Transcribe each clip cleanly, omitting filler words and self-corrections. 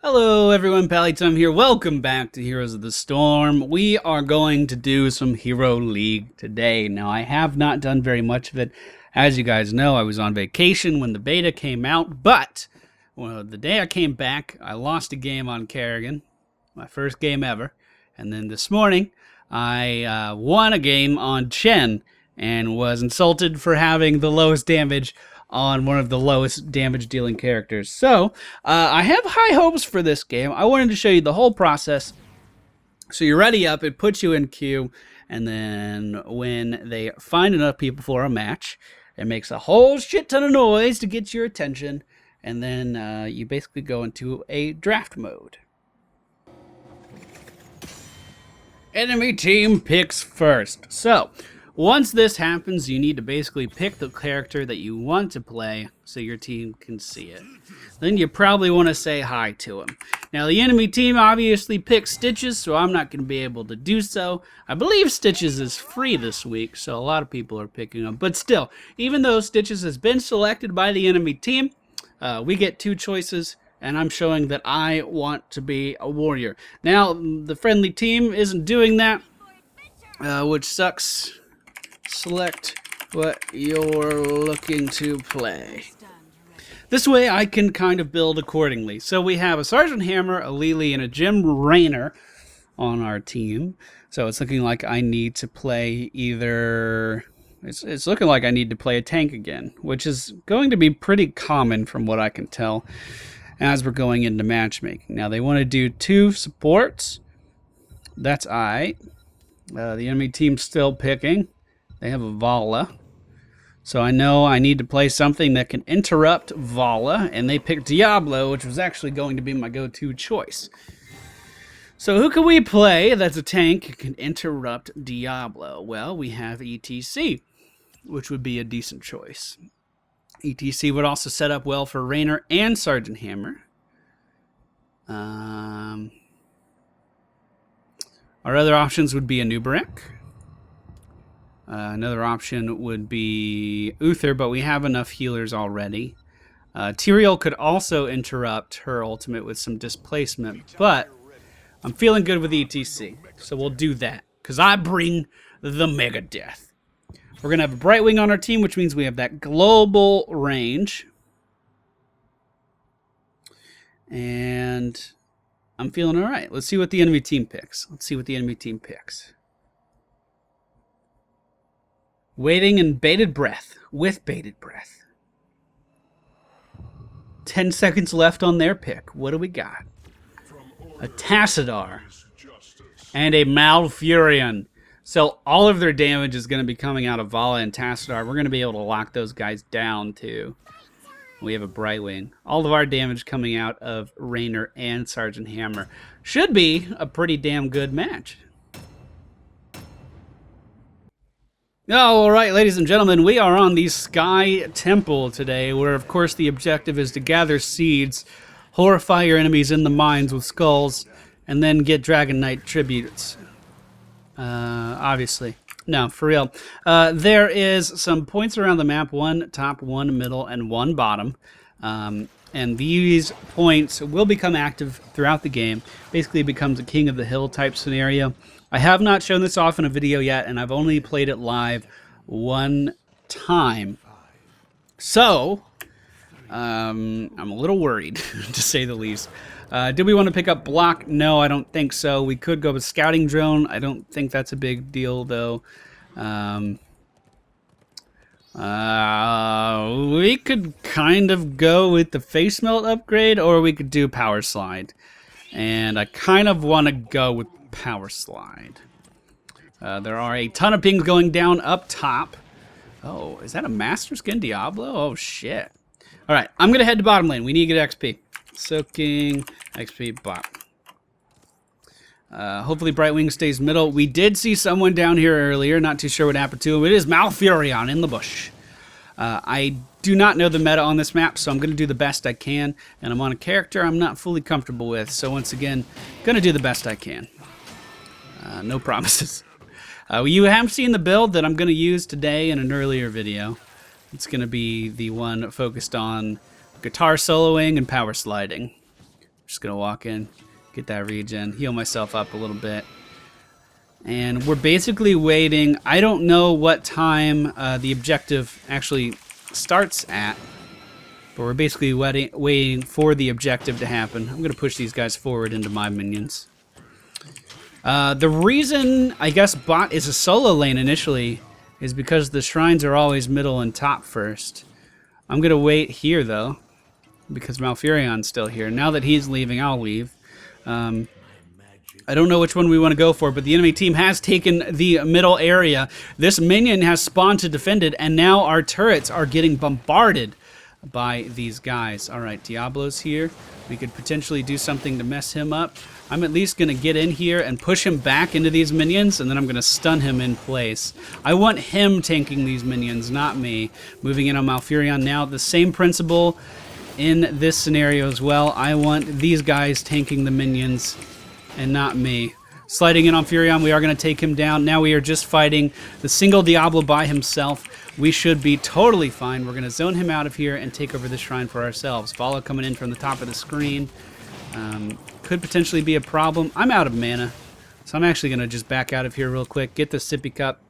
Hello everyone, MFPallytime here. Welcome back to Heroes of the Storm. We are going to do some Hero League today. Now, I have not done very much of it. As you guys know, I was on vacation when the beta came out, but the day I came back, I lost a game on Kerrigan, my first game ever. And then this morning, I won a game on Chen and was insulted for having the lowest damage on one of the lowest damage dealing characters. So, I have high hopes for this game. I wanted to show you the whole process. So you ready up, it puts you in queue, and then when they find enough people for a match, it makes a whole shit ton of noise to get your attention, and then you basically go into a draft mode. Enemy team picks first. So, once this happens, you need to basically pick the character that you want to play so your team can see it. Then you probably want to say hi to him. Now, the enemy team obviously picked Stitches, so I'm not going to be able to do so. I believe Stitches is free this week, so a lot of people are picking him. But still, even though Stitches has been selected by the enemy team, we get two choices, and I'm showing that I want to be a warrior. Now, the friendly team isn't doing that, which sucks. Select what you're looking to play. This way I can kind of build accordingly. So we have a Sergeant Hammer, a Lily, and a Jim Raynor on our team. So it's looking like I need to play either... It's looking like I need to play a tank again, which is going to be pretty common from what I can tell as we're going into matchmaking. Now they want to do 2 supports. That's aight. The enemy team's still picking. They have a Vala. So I know I need to play something that can interrupt Vala, and they picked Diablo, which was actually going to be my go-to choice. So who can we play that's a tank that can interrupt Diablo? Well, we have E.T.C, which would be a decent choice. E.T.C would also set up well for Raynor and Sergeant Hammer. Our other options would be a Nubarek. Another option would be Uther, but we have enough healers already. Tyrael could also interrupt her ultimate with some displacement, but I'm feeling good with E.T.C, so we'll do that, because I bring the Mega Death. We're going to have a Brightwing on our team, which means we have that global range. And I'm feeling all right. Let's see what the enemy team picks. Waiting in bated breath, with bated breath. 10 seconds left on their pick. What do we got? A Tassadar and a Malfurion. So all of their damage is going to be coming out of Vala and Tassadar. We're going to be able to lock those guys down too. We have a Brightwing. All of our damage coming out of Raynor and Sergeant Hammer. Should be a pretty damn good match. All right, ladies and gentlemen, we are on the Sky Temple today, where, of course, the objective is to gather seeds, horrify your enemies in the mines with skulls, and then get Dragon Knight tributes. Obviously. No, for real. There is some points around the map, 1 top, 1 middle, and 1 bottom. And these points will become active throughout the game. Basically, it becomes a King of the Hill type scenario. I have not shown this off in a video yet, and I've only played it live 1 time. So, I'm a little worried, to say the least. Did we want to pick up Block? No, I don't think so. We could go with Scouting Drone. I don't think that's a big deal, though. We could kind of go with the Face Melt upgrade, or we could do Power Slide. And I kind of want to go with Power Slide. There are a ton of pings going down up top. Oh, is that a Master Skin Diablo? Oh, shit. All right, I'm going to head to bottom lane. We need to get XP. Soaking, XP, bot. Hopefully Brightwing stays middle. We did see someone down here earlier. Not too sure what happened to him. It is Malfurion in the bush. I do not know the meta on this map, so I'm going to do the best I can. And I'm on a character I'm not fully comfortable with. So once again, going to do the best I can. No promises. You have seen the build that I'm going to use today in an earlier video. It's going to be the one focused on guitar soloing and power sliding. Just gonna walk in, get that regen, heal myself up a little bit. And we're basically waiting. I don't know what time the objective actually starts at, but we're basically waiting for the objective to happen. I'm going to push these guys forward into my minions. The reason, I guess, bot is a solo lane initially is because the shrines are always middle and top first. I'm going to wait here, though, because Malfurion's still here. Now that he's leaving, I'll leave. I don't know which one we want to go for, but the enemy team has taken the middle area. This minion has spawned to defend it, and now our turrets are getting bombarded by these guys. All right, Diablo's here. We could potentially do something to mess him up. I'm at least going to get in here and push him back into these minions, and then I'm going to stun him in place. I want him tanking these minions, not me. Moving in on Malfurion now. The same principle in this scenario as well. I want these guys tanking the minions and not me. Sliding in on Furion, we are going to take him down. Now we are just fighting the single Diablo by himself. We should be totally fine. We're going to zone him out of here and take over the shrine for ourselves. Follow coming in from the top of the screen. Could potentially be a problem. I'm out of mana, so I'm actually going to just back out of here real quick, get the sippy cup.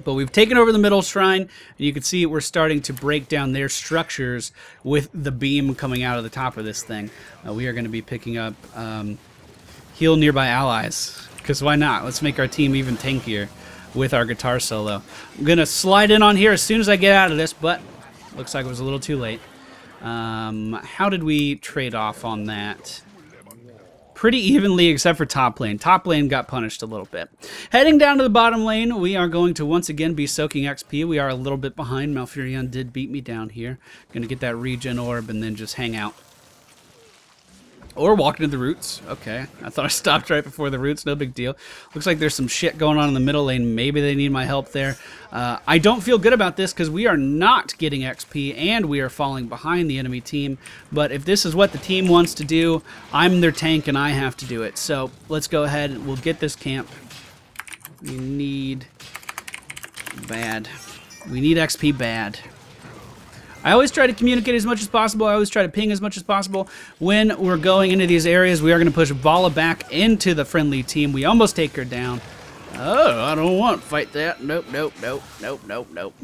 But we've taken over the middle shrine, and you can see we're starting to break down their structures with the beam coming out of the top of this thing. We are going to be picking up heal nearby allies, because why not? Let's make our team even tankier with our guitar solo. I'm going to slide in on here as soon as I get out of this, but looks like it was a little too late. How did we trade off on that? Pretty evenly, except for top lane. Top lane got punished a little bit. Heading down to the bottom lane, we are going to once again be soaking XP. We are a little bit behind. Malfurion did beat me down here. Going to get that regen orb and then just hang out. Or walk into the roots. Okay, I thought I stopped right before the roots. No big deal. Looks like there's some shit going on in the middle lane. Maybe they need my help there. I don't feel good about this because we are not getting XP and we are falling behind the enemy team. But if this is what the team wants to do, I'm their tank and I have to do it. So let's go ahead and we'll get this camp. We need XP bad. I always try to communicate as much as possible. I always try to ping as much as possible. When we're going into these areas, we are going to push Vala back into the friendly team. We almost take her down. Oh, I don't want to fight that. Nope, nope, nope, nope, nope, nope.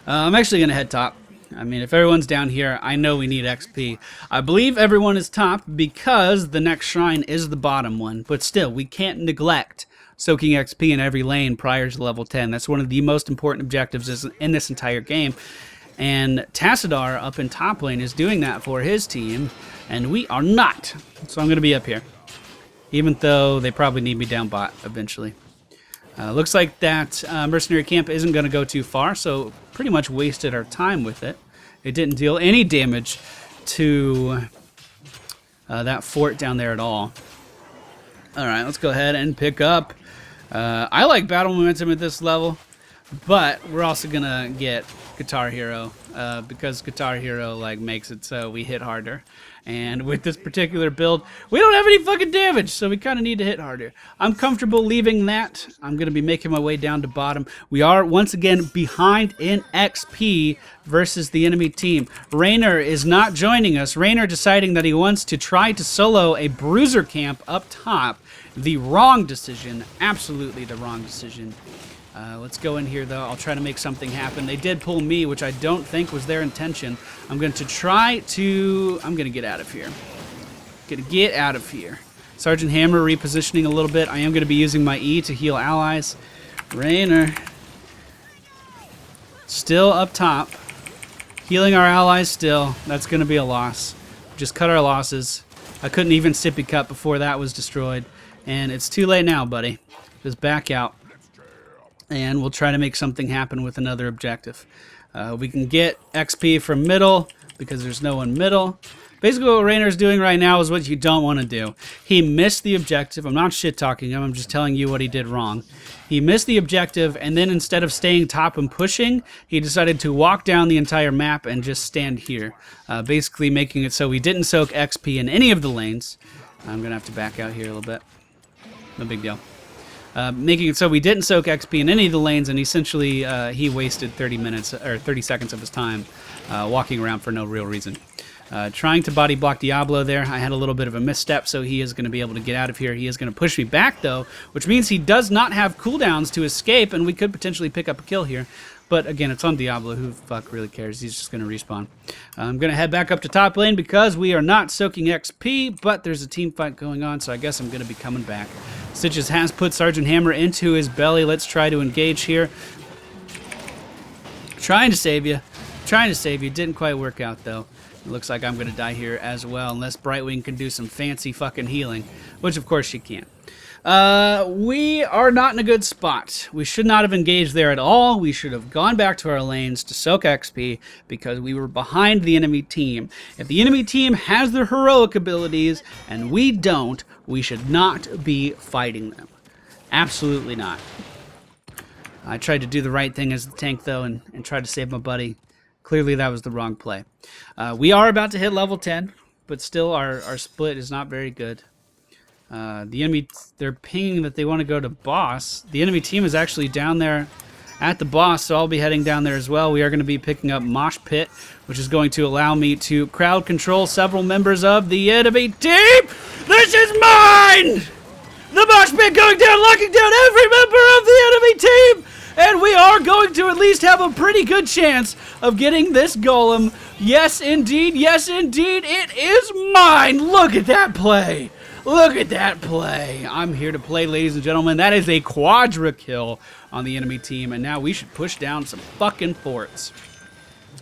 I'm actually going to head top. I mean, if everyone's down here, I know we need XP. I believe everyone is top because the next shrine is the bottom one. But still, we can't neglect soaking XP in every lane prior to level 10. That's one of the most important objectives in this entire game. And Tassadar up in top lane is doing that for his team, and we are not. So I'm going to be up here, even though they probably need me down bot eventually. Looks like that mercenary camp isn't going to go too far, so pretty much wasted our time with it. It didn't deal any damage to that fort down there at all. All right, let's go ahead and pick up. I like battle momentum at this level, but we're also going to get Guitar Hero because Guitar Hero makes it so we hit harder. And with this particular build, we don't have any fucking damage, so we kind of need to hit harder. I'm comfortable leaving that. I'm going to be making my way down to bottom. We are, once again, behind in XP versus the enemy team. Raynor is not joining us. Raynor deciding that he wants to try to solo a bruiser camp up top. The wrong decision. Absolutely the wrong decision. Let's go in here, though. I'll try to make something happen. They did pull me, which I don't think was their intention. I'm going to get out of here. Gonna get out of here. Sergeant Hammer repositioning a little bit. I am going to be using my E to heal allies. Raynor still up top. Healing our allies still. That's going to be a loss. Just cut our losses. I couldn't even sippy cut before that was destroyed. And it's too late now, buddy. Just back out. And we'll try to make something happen with another objective. We can get XP from middle because there's no one middle. Basically what Raynor's doing right now is what you don't want to do. He missed the objective. I'm not shit-talking him. I'm just telling you what he did wrong. He missed the objective, and then instead of staying top and pushing, he decided to walk down the entire map and just stand here. Basically making it so we didn't soak XP in any of the lanes. I'm going to have to back out here a little bit. No big deal. Making it so we didn't soak XP in any of the lanes, and essentially he wasted 30 seconds of his time walking around for no real reason. Trying to body block Diablo there. I had a little bit of a misstep, so he is going to be able to get out of here. He is going to push me back, though, which means he does not have cooldowns to escape, and we could potentially pick up a kill here. But again, it's on Diablo. Who the fuck really cares? He's just going to respawn. I'm going to head back up to top lane because we are not soaking XP, but there's a team fight going on, so I guess I'm going to be coming back. Stitches has put Sergeant Hammer into his belly. Let's try to engage here. Trying to save you. Trying to save you. Didn't quite work out, though. It looks like I'm going to die here as well, unless Brightwing can do some fancy fucking healing, which of course she can't. We are not in a good spot. We should not have engaged there at all. We should have gone back to our lanes to soak XP because we were behind the enemy team. If the enemy team has their heroic abilities and we don't, we should not be fighting them. Absolutely not. I tried to do the right thing as the tank, though, and try to save my buddy. Clearly, that was the wrong play. We are about to hit level 10, but still our split is not very good. The enemy, they're pinging that they want to go to boss. The enemy team is actually down there at the boss, so I'll be heading down there as well. We are going to be picking up Mosh Pit, which is going to allow me to crowd control several members of the enemy team. This is mine! The Mosh Pit going down, locking down every member of the enemy team! And we are going to at least have a pretty good chance of getting this golem. Yes, indeed. Yes, indeed. It is mine. Look at that play. Look at that play. I'm here to play, ladies and gentlemen. That is a quadra kill on the enemy team. And now we should push down some fucking forts.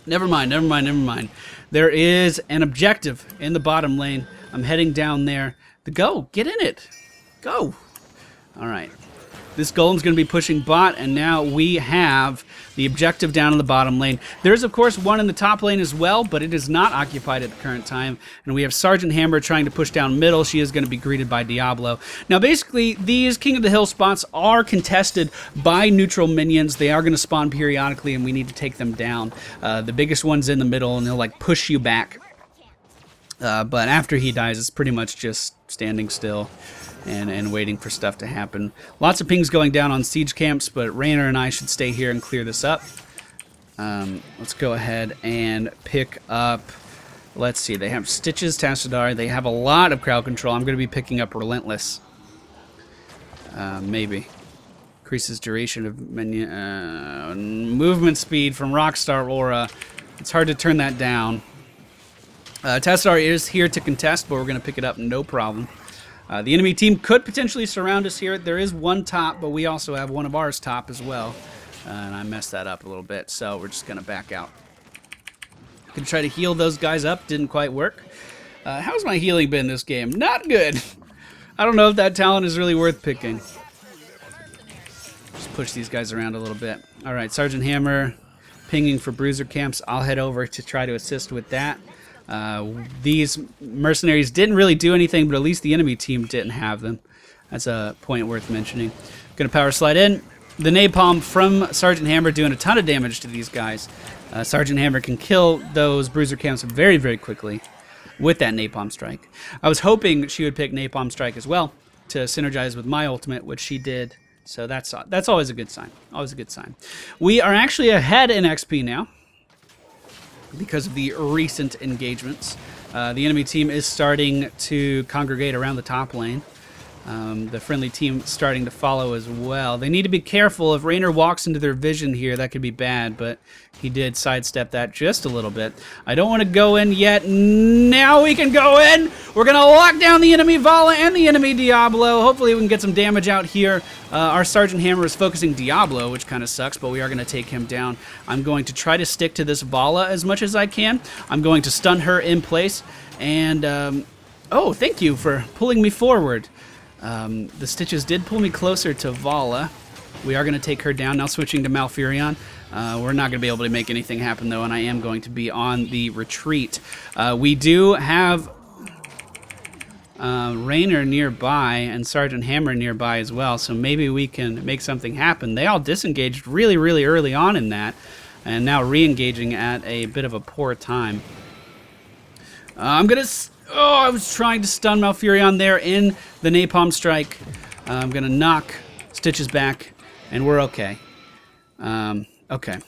Never mind, never mind, never mind. There is an objective in the bottom lane. I'm heading down there. Go. Get in it. Go. All right. This golem's going to be pushing bot, and now we have the objective down in the bottom lane. There's, of course, one in the top lane as well, but it is not occupied at the current time. And we have Sergeant Hammer trying to push down middle. She is going to be greeted by Diablo. Now, basically, these King of the Hill spots are contested by neutral minions. They are going to spawn periodically, and we need to take them down. The biggest one's in the middle, and they'll, like, push you back. But after he dies, it's pretty much just standing still and waiting for stuff to happen. Lots of pings going down on siege camps, but Raynor and I should stay here and clear this up. Let's go ahead and pick up, let's see, they have Stitches, Tassadar, they have a lot of crowd control. I'm going to be picking up Relentless. Maybe. Increases duration of movement speed from Rockstar Aura. It's hard to turn that down. Tassadar is here to contest, but we're going to pick it up, no problem. The enemy team could potentially surround us here. There is one top, but we also have one of ours top as well. And I messed that up a little bit, so we're just going to back out. Gonna try to heal those guys up. Didn't quite work. How's my healing been this game? Not good. I don't know if that talent is really worth picking. Just push these guys around a little bit. All right, Sergeant Hammer pinging for bruiser camps. I'll head over to try to assist with that. These mercenaries didn't really do anything, but at least the enemy team didn't have them. That's a point worth mentioning. Gonna power slide in. The napalm from Sergeant Hammer doing a ton of damage to these guys. Sergeant Hammer can kill those bruiser camps very, very quickly with that napalm strike. I was hoping she would pick napalm strike as well to synergize with my ultimate, which she did. So that's always a good sign. Always a good sign. We are actually ahead in XP now, because of the recent engagements. The enemy team is starting to congregate around the top lane. The friendly team starting to follow as well. They need to be careful. If Raynor walks into their vision here, that could be bad, but he did sidestep that just a little bit. I don't want to go in yet. Now we can go in! We're going to lock down the enemy Vala and the enemy Diablo. Hopefully we can get some damage out here. Our Sergeant Hammer is focusing Diablo, which kind of sucks, but we are going to take him down. I'm going to try to stick to this Vala as much as I can. I'm going to stun her in place, and oh, thank you for pulling me forward. The Stitches did pull me closer to Vala. We are going to take her down. Now switching to Malfurion. We're not going to be able to make anything happen, though, and I am going to be on the retreat. We do have Raynor nearby and Sergeant Hammer nearby as well, so maybe we can make something happen. They all disengaged really, really early on in that, and now re-engaging at a bit of a poor time. I'm going to... Oh, I was trying to stun Malfurion there in the napalm strike. I'm going to knock Stitches back, and we're okay. Okay.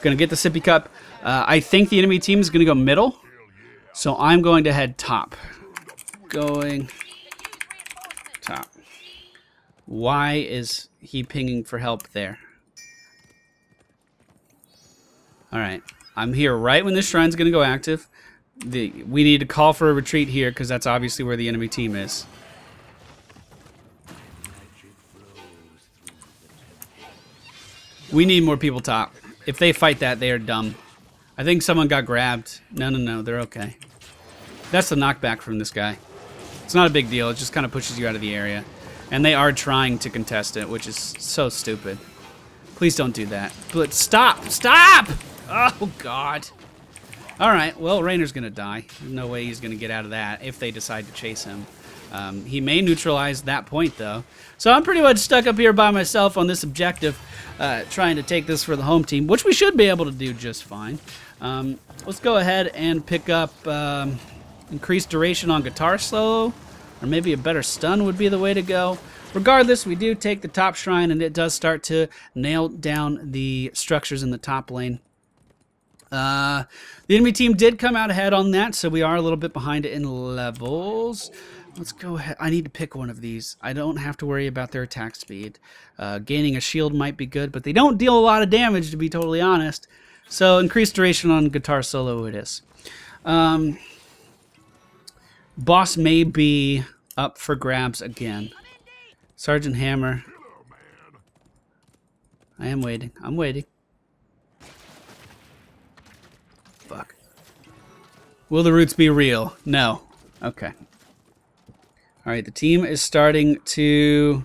Going to get the sippy cup. I think the enemy team is going to go middle. So I'm going to head top. Going top. Why is he pinging for help there? Alright. I'm here right when this shrine's going to go active. We need to call for a retreat here because that's obviously where the enemy team is. We need more people top. If they fight that, they are dumb. I think someone got grabbed. No, they're okay. That's the knockback from this guy. It's not a big deal. It just kind of pushes you out of the area. And they are trying to contest it, which is so stupid. Please don't do that. But stop! Stop! Oh, God. Alright, well, Rainer's going to die. There's no way he's going to get out of that if they decide to chase him. He may neutralize that point, though. So I'm pretty much stuck up here by myself on this objective, trying to take this for the home team, which we should be able to do just fine. Let's go ahead and pick up increased duration on guitar solo, or maybe a better stun would be the way to go. Regardless, we do take the top shrine, and it does start to nail down the structures in the top lane. The enemy team did come out ahead on that, so we are a little bit behind in levels. Let's go ahead. I need to pick one of these. I don't have to worry about their attack speed. Gaining a shield might be good, but they don't deal a lot of damage, to be totally honest. So increased duration on guitar solo it is. Boss may be up for grabs again. Sergeant Hammer. I am waiting. I'm waiting. Fuck. Will the roots be real? No. Okay. Alright, the team is starting to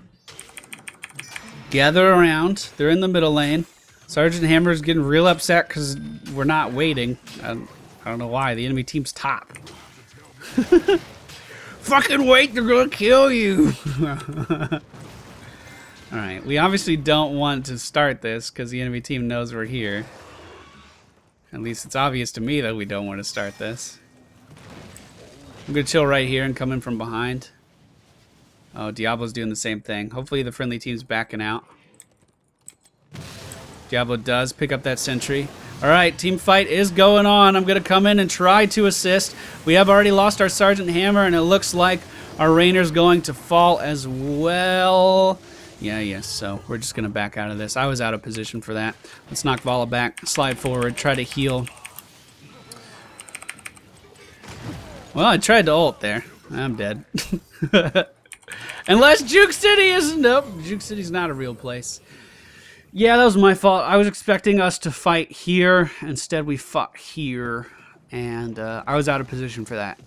gather around. They're in the middle lane. Sergeant Hammer is getting real upset because we're not waiting. I don't know why. The enemy team's top. Fucking wait, they're gonna kill you! Alright, we obviously don't want to start this because the enemy team knows we're here. At least it's obvious to me that we don't want to start this. I'm gonna chill right here and come in from behind. Oh, Diablo's doing the same thing. Hopefully the friendly team's backing out. Diablo does pick up that sentry. Alright, team fight is going on. I'm going to come in and try to assist. We have already lost our Sergeant Hammer, and it looks like our Rainer's going to fall as well. Yes, so we're just going to back out of this. I was out of position for that. Let's knock Vala back, slide forward, try to heal. Well, I tried to ult there. I'm dead. Unless Juke City is... Nope, Juke City's not a real place. Yeah, that was my fault. I was expecting us to fight here. Instead, we fought here. And I was out of position for that.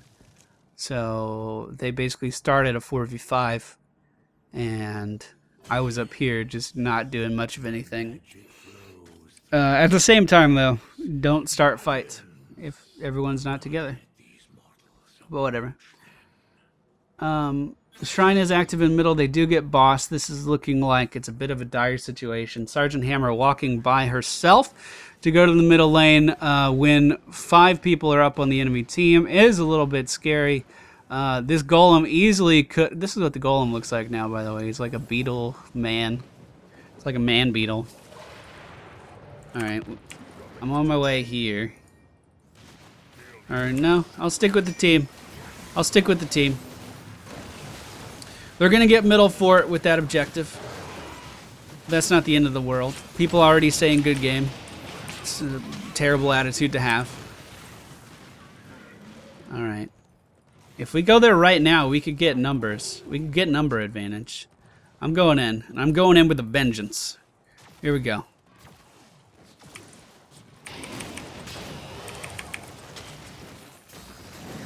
So they basically started a 4v5. And I was up here just not doing much of anything. At the same time, though, don't start fights if everyone's not together. But whatever. The shrine is active in the middle. They do get boss. This is looking like it's a bit of a dire situation. Sergeant Hammer walking by herself to go to the middle lane when 5 people are up on the enemy team is a little bit scary. This golem easily could... This is what the golem looks like now, by the way. He's like a beetle man. It's like a man beetle. Alright. I'm on my way here. Or no, I'll stick with the team. I'll stick with the team. They're going to get middle fort with that objective. That's not the end of the world. People already saying good game. It's a terrible attitude to have. Alright. If we go there right now, we could get numbers. We could get number advantage. I'm going in. And I'm going in with a vengeance. Here we go.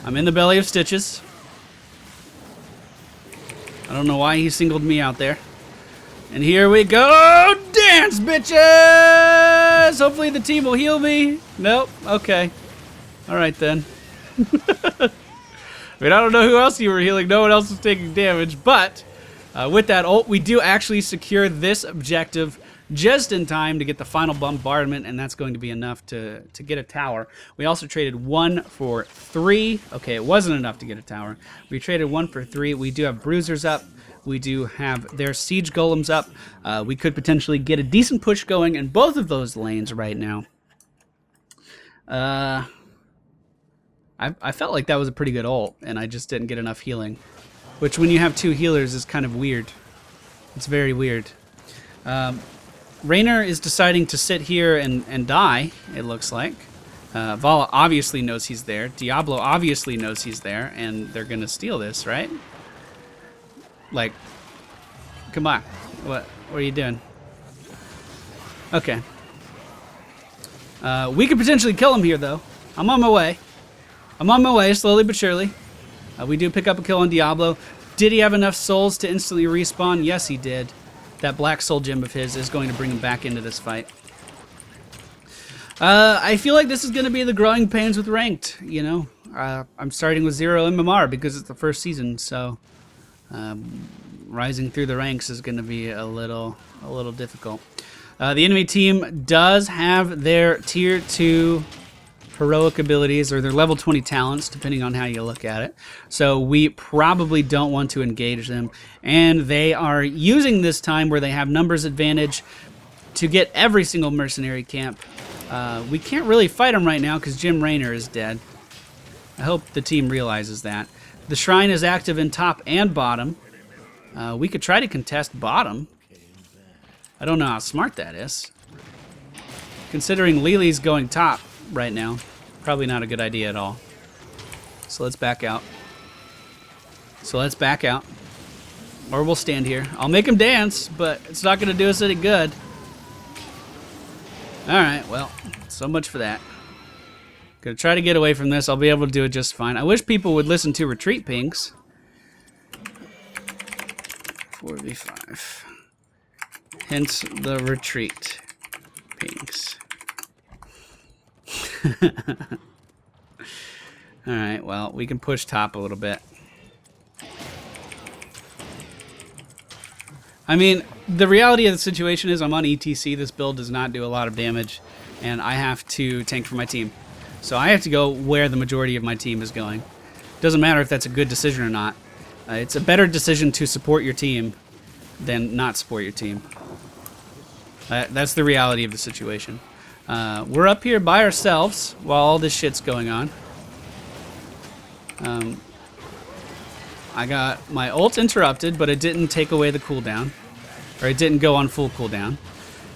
I'm in the belly of Stitches. I don't know why he singled me out there. And here we go! Dance, bitches! Hopefully the team will heal me. Nope. Okay. Alright then. I mean, I don't know who else you were healing. No one else was taking damage. But with that ult, we do actually secure this objective just in time to get the final bombardment, and that's going to be enough to get a tower. We also traded 1 for 3. Okay, it wasn't enough to get a tower. We traded 1 for 3. We do have bruisers up. We do have their siege golems up. We could potentially get a decent push going in both of those lanes right now. I felt like that was a pretty good ult, and I just didn't get enough healing. Which, when you have 2 healers, is kind of weird. It's very weird. Raynor is deciding to sit here and die, it looks like. Vala obviously knows he's there. Diablo obviously knows he's there, and they're going to steal this, right? Like, come on. What are you doing? Okay. We could potentially kill him here, though. I'm on my way. I'm on my way, slowly but surely. We do pick up a kill on Diablo. Did he have enough souls to instantly respawn? Yes, he did. That black soul gem of his is going to bring him back into this fight. I feel like this is going to be the growing pains with ranked, you know. I'm starting with 0 MMR because it's the first season, so rising through the ranks is going to be a little difficult. The enemy team does have their tier 2 heroic abilities, or their level 20 talents, depending on how you look at it. So we probably don't want to engage them. And they are using this time where they have numbers advantage to get every single mercenary camp. We can't really fight them right now because Jim Raynor is dead. I hope the team realizes that. The shrine is active in top and bottom. We could try to contest bottom. I don't know how smart that is. Considering Lily's going top right now, probably not a good idea at all. So let's back out. Or we'll stand here. I'll make him dance, but it's not going to do us any good. Alright, well, so much for that. Gonna try to get away from this. I'll be able to do it just fine. I wish people would listen to retreat pings. 4v5. Hence the retreat pings. Alright, well, we can push top a little bit. I mean, the reality of the situation is I'm on E.T.C. This build does not do a lot of damage, and I have to tank for my team. So I have to go where the majority of my team is going. Doesn't matter if that's a good decision or not. It's a better decision to support your team than not support your team. That's the reality of the situation. We're up here by ourselves while all this shit's going on. I got my ult interrupted, but it didn't take away the cooldown. Or it didn't go on full cooldown.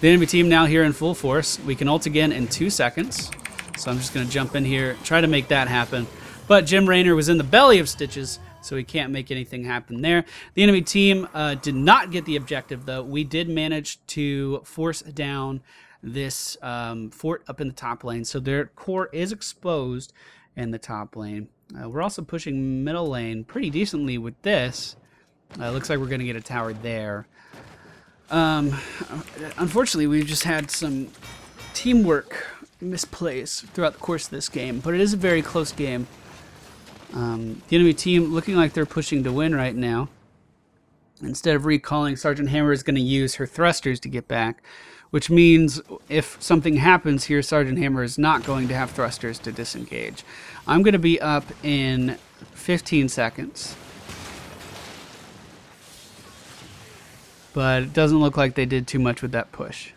The enemy team now here in full force. We can ult again in 2 seconds. So I'm just going to jump in here, try to make that happen. But Jim Raynor was in the belly of Stitches, so he can't make anything happen there. The enemy team did not get the objective, though. We did manage to force down this fort up in the top lane, so their core is exposed in the top lane. We're also pushing middle lane pretty decently with this. Looks like we're going to get a tower there. Unfortunately, we've just had some teamwork misplays throughout the course of this game, but it is a very close game. The enemy team looking like they're pushing to win right now. Instead of recalling, Sergeant Hammer is going to use her thrusters to get back, which means if something happens here, Sergeant Hammer is not going to have thrusters to disengage. I'm going to be up in 15 seconds. But it doesn't look like they did too much with that push.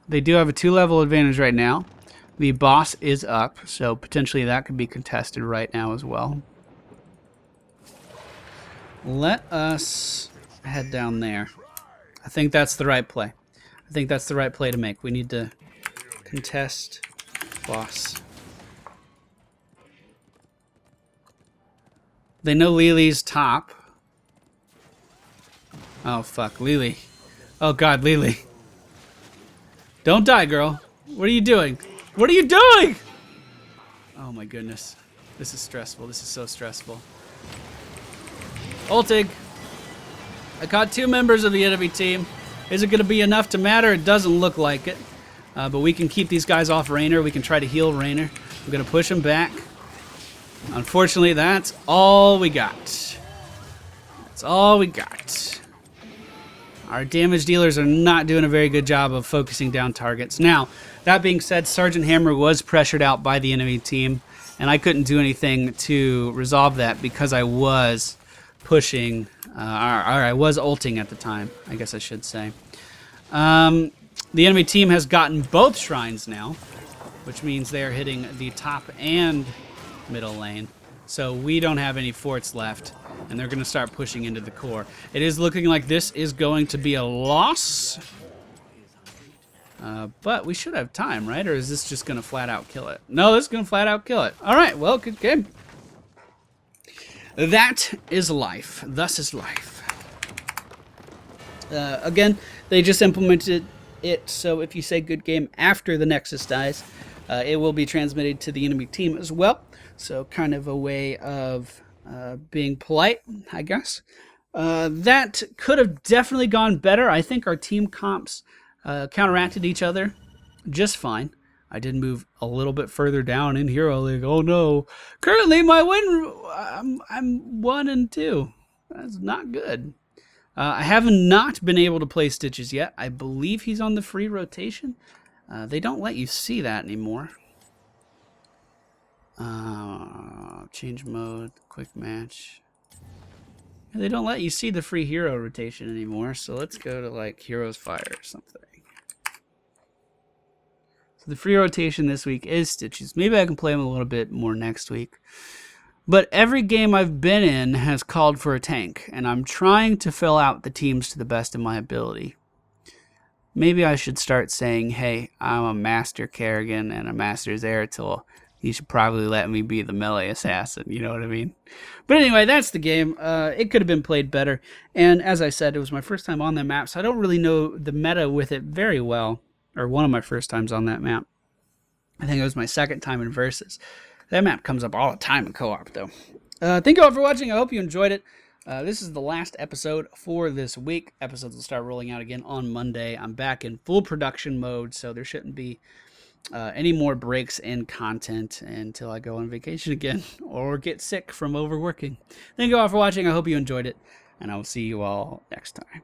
They do have a 2-level advantage right now. The boss is up, so potentially that could be contested right now as well. Let us head down there. I think that's the right play. I think that's the right play to make. We need to contest boss. They know Lily's top. Oh, fuck. Lily. Oh, God, Lily. Don't die, girl. What are you doing? What are you doing? Oh, my goodness. This is stressful. This is so stressful. Ultig. I caught 2 members of the enemy team. Is it going to be enough to matter? It doesn't look like it. But we can keep these guys off Raynor. We can try to heal Raynor. We're going to push him back. Unfortunately, that's all we got. That's all we got. Our damage dealers are not doing a very good job of focusing down targets. Now, that being said, Sergeant Hammer was pressured out by the enemy team, and I couldn't do anything to resolve that because I was pushing, or I was ulting at the time, I guess I should say. The enemy team has gotten both shrines now, which means they are hitting the top and middle lane. So we don't have any forts left, and they're going to start pushing into the core. It is looking like this is going to be a loss. But we should have time, right? Or is this just going to flat out kill it? No, this is going to flat out kill it. All right, well, good game. That is life. Thus is life. Again, they just implemented it, so if you say good game after the Nexus dies, it will be transmitted to the enemy team as well. So kind of a way of being polite, I guess. That could have definitely gone better. I think our team comps counteracted each other just fine. I did move a little bit further down in Hero League. Oh no. Currently my win, I'm 1-2. That's not good. I have not been able to play Stitches yet. I believe he's on the free rotation. They don't let you see that anymore. Change mode, quick match. They don't let you see the free hero rotation anymore, so let's go to like Heroes Fire or something. So the free rotation this week is Stitches. Maybe I can play him a little bit more next week. But every game I've been in has called for a tank, and I'm trying to fill out the teams to the best of my ability. Maybe I should start saying, hey, I'm a Master Kerrigan and a Master Zeratul. You should probably let me be the melee assassin, you know what I mean? But anyway, that's the game. It could have been played better. And as I said, it was my first time on that map, so I don't really know the meta with it very well. Or one of my first times on that map. I think it was my second time in Versus. That map comes up all the time in co-op, though. Thank you all for watching. I hope you enjoyed it. This is the last episode for this week. Episodes will start rolling out again on Monday. I'm back in full production mode, so there shouldn't be any more breaks in content until I go on vacation again or get sick from overworking. Thank you all for watching. I hope you enjoyed it, and I will see you all next time.